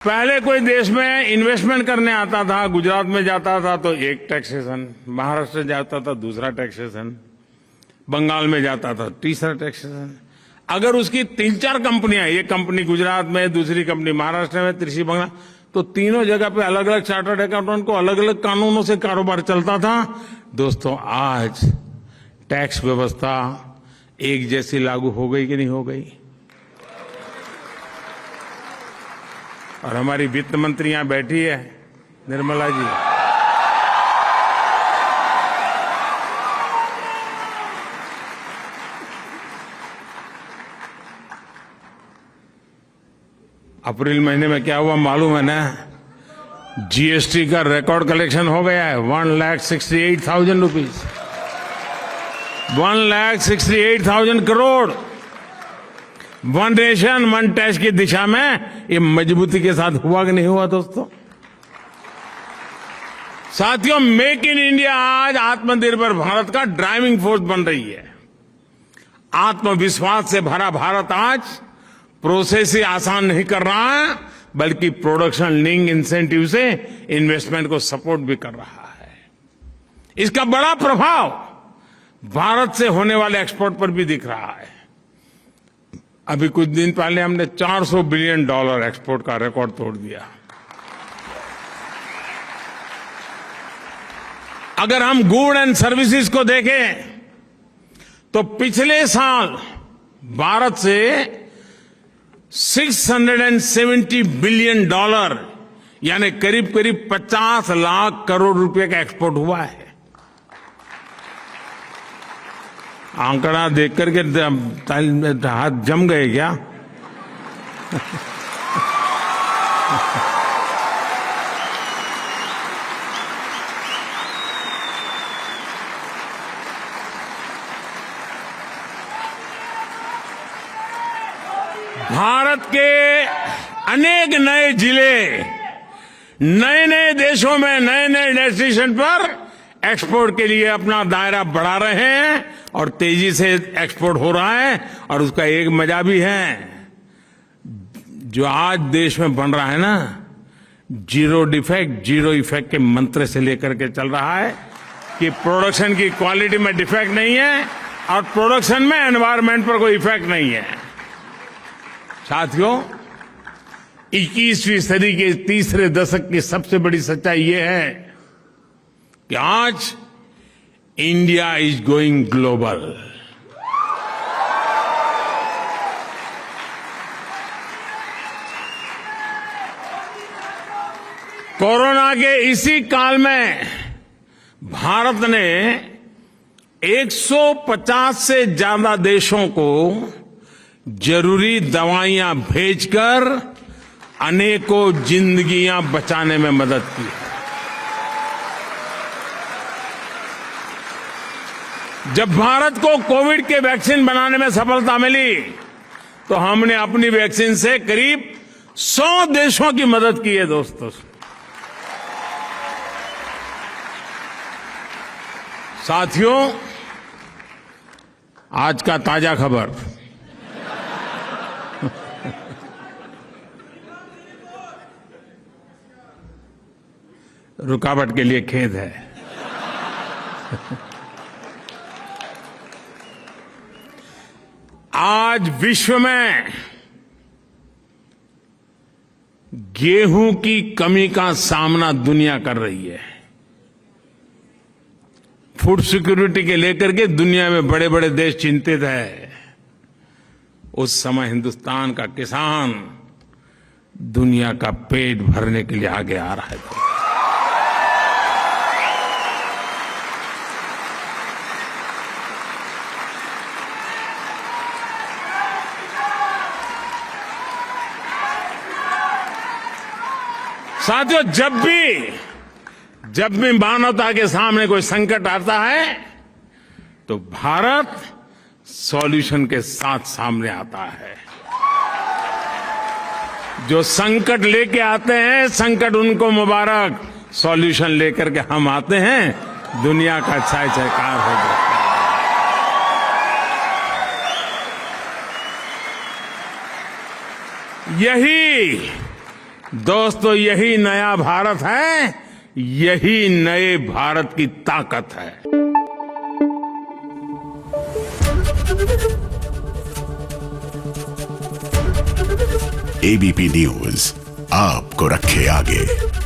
पहले कोई देश में इन्वेस्टमेंट करने आता था, गुजरात में जाता था तो एक टैक्सेशन, महाराष्ट्र जाता था दूसरा टैक्सेशन, बंगाल में जाता था तीसरा टैक्सेशन। अगर उसकी 3-4 कंपनियां, एक कंपनी गुजरात में, दूसरी कंपनी महाराष्ट्र में, तीसरी बंगाल, तो तीनों जगह पे अलग अलग चार्टर्ड अकाउंटेंट को अलग अलग कानूनों से कारोबार चलता था। दोस्तों, आज टैक्स व्यवस्था एक जैसी लागू हो गई कि नहीं हो गई? और हमारी वित्त मंत्री यहां बैठी है, निर्मला जी। अप्रैल महीने में क्या हुआ मालूम है ना? जीएसटी का रिकॉर्ड कलेक्शन हो गया है, 1,68,000 rupees, 1,68,000 crore. One nation one tax की दिशा में ये मजबूती के साथ हुआ कि नहीं हुआ दोस्तों? साथियों, मेक इन इंडिया आज आत्मनिर्भर भारत का ड्राइविंग फोर्स बन रही है। आत्मविश्वास से भरा भारत आज प्रोसेस ही आसान नहीं कर रहा है, बल्कि प्रोडक्शन लिंक इंसेंटिव से इन्वेस्टमेंट को सपोर्ट भी कर रहा है। इसका बड़ा प्रभाव भारत से होने वाले एक्सपोर्ट पर भी दिख रहा है। अभी कुछ दिन पहले हमने $400 बिलियन एक्सपोर्ट का रिकॉर्ड तोड़ दिया। अगर हम गुड एंड सर्विसेज को देखें तो पिछले साल भारत से $670 बिलियन यानी करीब करीब 50 लाख करोड़ रुपए का एक्सपोर्ट हुआ है। आंकड़ा देख करके हाथ जम गए क्या? भारत के अनेक नए जिले नए नए देशों में नए नए डेस्टिनेशन पर एक्सपोर्ट के लिए अपना दायरा बढ़ा रहे हैं और तेजी से एक्सपोर्ट हो रहा है। और उसका एक मजा भी है, जो आज देश में बन रहा है ना, जीरो डिफेक्ट जीरो इफेक्ट के मंत्र से लेकर के चल रहा है कि प्रोडक्शन की क्वालिटी में डिफेक्ट नहीं है और प्रोडक्शन में एनवायरमेंट पर कोई इफेक्ट नहीं है। साथियों, 21वीं सदी के तीसरे दशक की सबसे बड़ी सच्चाई ये है कि आज India is going global. Corona के इसी काल में भारत ने 150 से ज्यादा देशों को जरूरी दवाइयां भेजकर अनेकों जिंदगियां बचाने में मदद की। जब भारत को कोविड के वैक्सीन बनाने में सफलता मिली तो हमने अपनी वैक्सीन से करीब 100 देशों की मदद की है दोस्तों। साथियों, आज का ताजा खबर, रुकावट के लिए खेद है। आज विश्व में गेहूं की कमी का सामना दुनिया कर रही है। फूड सिक्योरिटी के लेकर के दुनिया में बड़े बड़े देश चिंतित है। उस समय हिंदुस्तान का किसान दुनिया का पेट भरने के लिए आगे आ रहा है। साथियों, जब भी मानवता के सामने कोई संकट आता है तो भारत सॉल्यूशन के साथ सामने आता है। जो संकट लेके आते हैं, संकट उनको मुबारक, सॉल्यूशन लेकर के हम आते हैं, दुनिया का अच्छा जयकार हो जाता है। यही दोस्तों, यही नया भारत है, यही नए भारत की ताकत है। एबीपी न्यूज आपको रखे आगे।